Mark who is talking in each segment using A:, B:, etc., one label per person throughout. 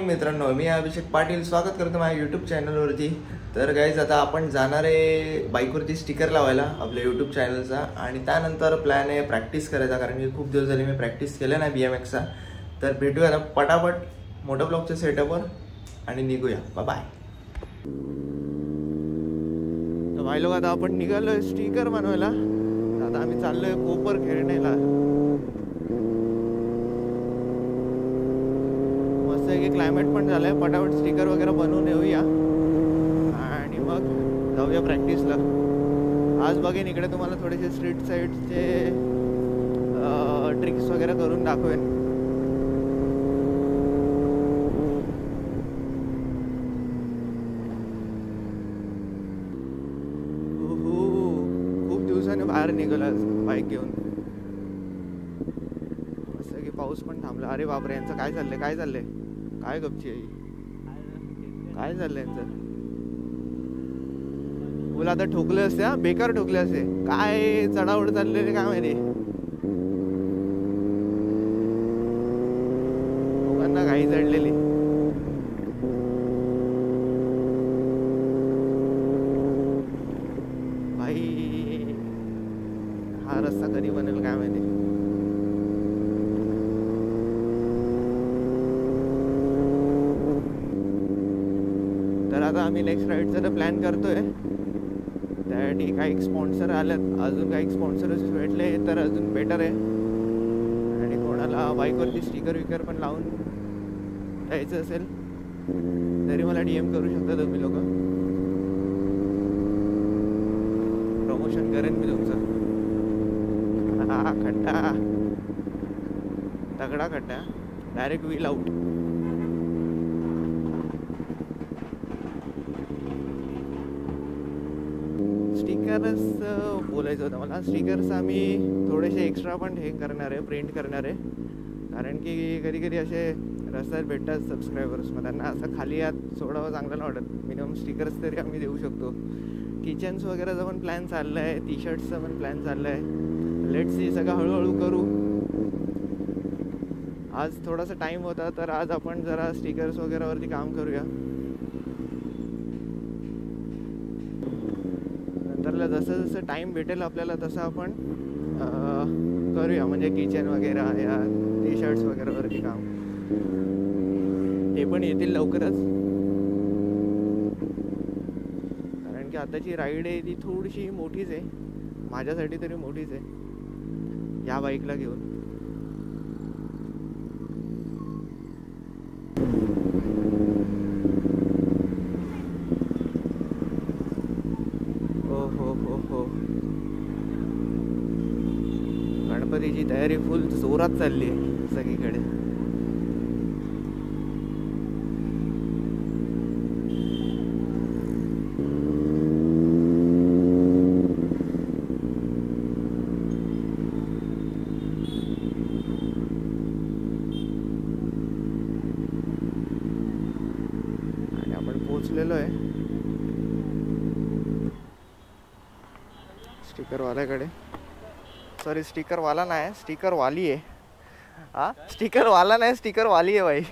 A: मित्रांनो, मी अभिषेक पाटील स्वागत करतो माझ्या यूट्यूब चॅनलवरती. तर गाईज आता आपण जाणार आहे बाईकवरती स्टिकर लावायला आपल्या यूट्यूब चॅनलचा. आणि त्यानंतर प्लॅन आहे प्रॅक्टिस करायचा, कारण की खूप दिवस झाले मी प्रॅक्टिस केलं नाही BMXचा. तर भेटूया आता पटापट मोटो ब्लॉगच्या सेटअपवर आणि निघूया. बाय. तर भाई लोक, आता आपण निघालोय स्टिकर बनवायला. आता आम्ही चाललोय कोपर खेळण्याला. मस्त की क्लायमेट पण झालंय, पटापट स्टिकर वगैरे बनवून येऊया आणि मग जाऊया प्रॅक्टिसला. आज बघेन इकडे तुम्हाला थोडेसे स्ट्रीट साईडचे ट्रिक्स वगैरे करून दाखवेन. खूप दिवसाने बाहेर निघाला बाईक घेऊन. असं की पाऊस पण थांबला. अरे बापरे, यांचं काय चाललंय काय गपची आहे, काय चाललंय यांचं? मुलं आता ठोकले असते, बेकार ठोकले असते. काय चढावड चाललेले काय माहिती. लोकांना घाई चढलेली. भाई हा रस्ता कधी बनेल काय माहिती. तर आता आम्ही नेक्स्ट राईडचा प्लॅन करतोय. त्यासाठी काही स्पॉन्सर आलेत, अजून काही स्पॉन्सर्स भेटले तर अजून बेटर आहे. आणि कोणाला बाईकवरती स्टिकर विकर पण लावून द्यायचं असेल तरी मला DM करू शकता तुम्ही लोक. प्रमोशन करेन मी तुमचं. हा खड्डा, तगडा खड्डा, डायरेक्ट व्हील आउट. स्टिकर्स बोलायचं होतं मला. स्टिकर्स आम्ही थोडेसे एक्स्ट्रा पण हे करणार आहे, प्रिंट करणार आहे. कारण की कधी कधी असे रस्त्यात भेटतात सबस्क्रायबर्स, मग त्यांना असं खाली हात सोडावं चांगलं नाही वाटत. मिनिमम स्टिकर्स तरी आम्ही देऊ शकतो. किचन्स वगैरेचा पण प्लॅन चालला आहे, T-शर्ट्सचा पण प्लॅन चालला आहे. लेट्स सी, सगळं हळूहळू करू. आज थोडासा टाईम होता तर आज आपण जरा स्टिकर्स वगैरेवरती काम करूया. नंतरला जसं जसं टाईम भेटेल आपल्याला तसं आपण करूया. म्हणजे किचन वगैरे या T-शर्ट्स वगैरेवरती काम, ते पण येतील लवकरच. कारण की आताची राईड आहे ती थोडीशी मोठीच आहे, माझ्यासाठी तरी मोठीच आहे या बाईकला घेऊन. हो गणपतीची तयारी फुल जोरात चालली आहे सगळीकडे. आणि आपण पोहोचलेलो आहे स्टिकरवाल्याकडे. सॉरी, स्टिकरवाला नाही, स्टिकरवाली आहे. हा, स्टिकरवाला नाही, स्टिकरवाली आहे भाई.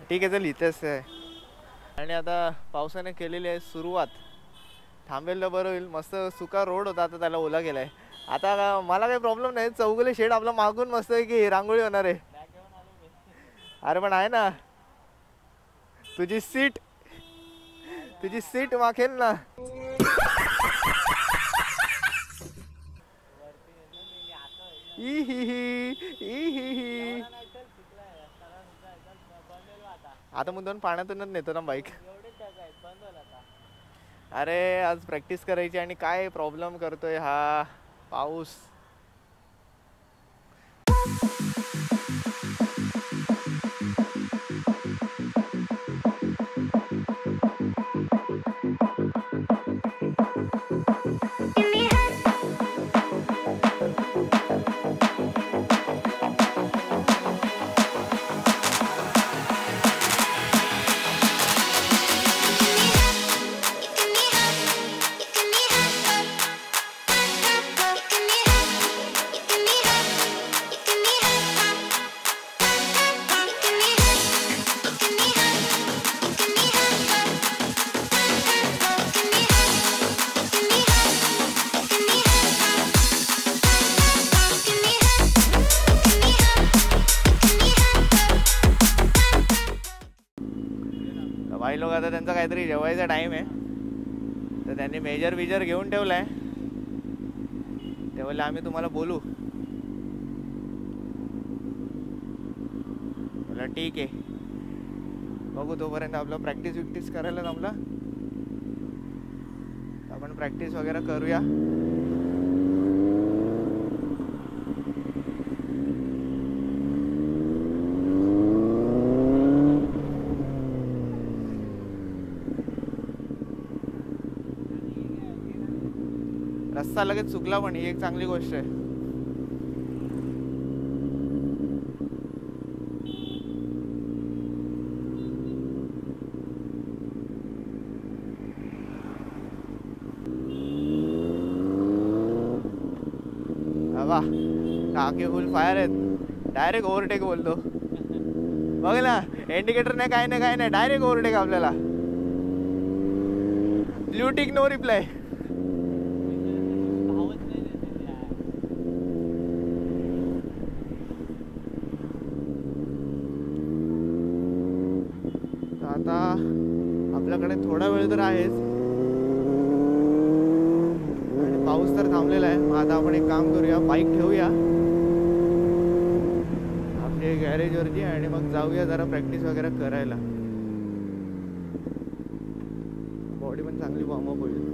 A: ठीक आहे, चल इथेच आहे. आणि आता पावसाने केलेली आहे सुरुवात. थांबेल तर बरं होईल. मस्त सुका रोड होता, आता त्याला ओला केलाय. आता मला काही प्रॉब्लेम नाही. चौगुले शेड आपला मागून मस्त आहे की रांगोळी होणार आहे. अरे पण आहे ना तुझी सीट माखेल ना. आता मुद्दाम पाण्यातूनच नेतो ना बाईक. अरे आज प्रॅक्टिस करायची आणि काय प्रॉब्लेम करतोय हा पाऊस. भाई लोक आता त्यांचा काहीतरी जेवायचा टाईम आहे, तर त्यांनी मेजर विजर घेऊन ठेवला आहे. तेव्हा आम्ही तुम्हाला बोलू. बोला ठीक आहे, बघू. तोपर्यंत आपलं प्रॅक्टिस करायला जमला, आपण प्रॅक्टिस वगैरे करूया. रस्ता लगेच चुकला, पण ही एक चांगली गोष्ट आहे. वा, टाके फुल फायर आहेत. डायरेक्ट ओव्हरटेक बोलतो. बघ ना, इंडिकेटर नाही, काय नाही, डायरेक्ट ओव्हरटेक आपल्याला. Blue tick no reply. आता आपल्याकडे थोडा वेळ तर आहेच आणि पाऊस तर थांबलेला आहे. मग आता आपण एक काम करूया, बाईक ठेवूया आपल्या गॅरेजवरती आणि मग जाऊया जरा प्रॅक्टिस वगैरे करायला. बॉडी पण चांगली वॉर्मअप होईल.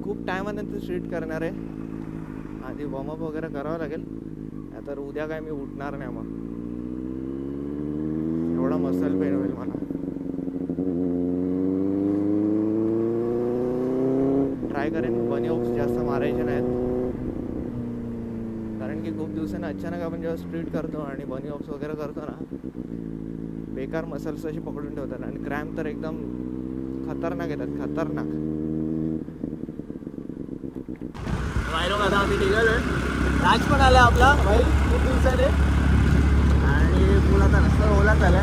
A: खूप टायमानंतर स्ट्रीट करणार आहे. आधी वॉर्मअप वगैरे करावं लागेल. तर उद्या काय मी उठणार नाही, मग एवढा मसल पेन होईल मला. ट्राय करेन बनी ऑप्स जास्त मारायचे नाहीत, कारण की खूप दिवसांनी अचानक आपण जेव्हा स्ट्रीट करतो आणि बनी ऑप्स वगैरे करतो ना, बेकार मसल्स अशी पकडून ठेवतात आणि क्रॅम्प तर एकदम खतरनाक येतात, खतरनाक. आता आम्ही निघालोय. राज पण आला आपला भाई खूप दिवसाने, आणि पूल आता रस्ता ओला झाला.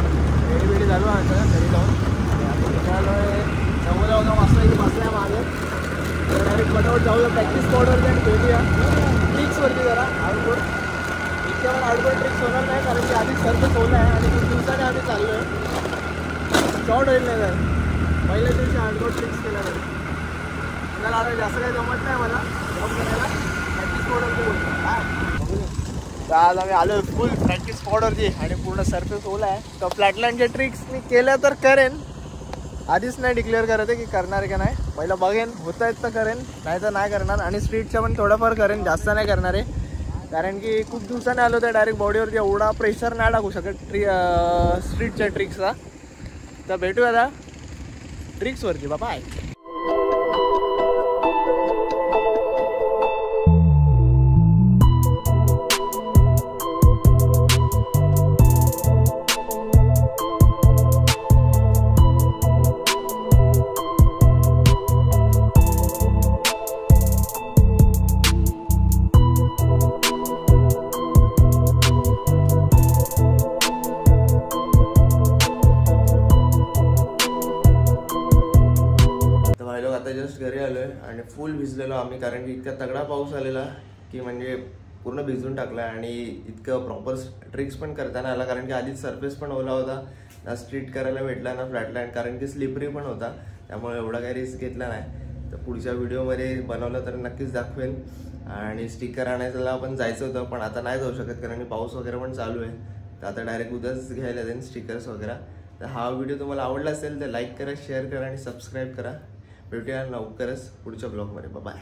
A: रेडी बेडी चालू आहे घरी जाऊन. आपण निघालोय 9 वाजता इथे बसल्या मागे. तर डायरेक्ट पटापट जाऊया प्रॅक्टिस स्पॉटवरती आणि भेटूया ट्रिक्सवरती जरा. आउटबोर्ड इतक्या पण आउटबोर्ड ट्रिक्स होणार नाही, कारण की आधीच सर्फेस ओला आहे आणि खूप दिवसाने आम्ही चाललो आहे. शॉर्ट होईल नाही काय, पहिल्या दिवशी आउटबोर्ड ट्रिक्स केल्या जाईल. मला आता जास्त काही जमत नाही मला जॉब करायला. आज आम्ही आलो फुल प्रॅक्टिस स्पॉटवरती आणि पूर्ण सर्फेस ओला आहे. तर फ्लॅटलँडच्या ट्रिक्स मी केल्या तर करेन, आधीच नाही डिक्लेअर करत आहे की करणार आहे का नाही. पहिलं बघेन, होत आहेत तर करेन, नाही तर नाही करणार. आणि स्ट्रीटच्या पण थोडंफार करेन, जास्त नाही करणार आहे, कारण की खूप दिवसाने आलो तर डायरेक्ट बॉडीवरती एवढा प्रेशर नाही टाकू शकत स्ट्रीटच्या ट्रिक्सचा. तर भेटूया आता ट्रिक्सवरती. बाय. आता जस्ट घरी आलो आहे आणि फुल भिजलेलो आम्ही, कारण की इतका तगडा पाऊस आलेला की म्हणजे पूर्ण भिजून टाकला. आणि इतकं प्रॉपर ट्रिक्स पण करताना आला, कारण की आधीच सरफेस पण ओला होता, ना स्ट्रीट करायला भेटला ना फ्लॅटलँड, कारण की स्लिपरी पण होता. त्यामुळे एवढा काही रिस्क घेतला नाही. तर पुढच्या व्हिडिओमध्ये बनवलं तर नक्कीच दाखवेन. आणि स्टिकर आणायला पण जायचं होतं, पण आता नाही जाऊ शकत कारण की पाऊस वगैरे पण चालू आहे. तर आता डायरेक्ट उद्याच घ्यायला जाईन स्टिकर्स वगैरे. तर हा व्हिडिओ तुम्हाला आवडला असेल तर लाईक करा, शेअर करा आणि सबस्क्राईब करा. भेटूया लवकरच पुढच्या ब्लॉगमध्ये. बाय.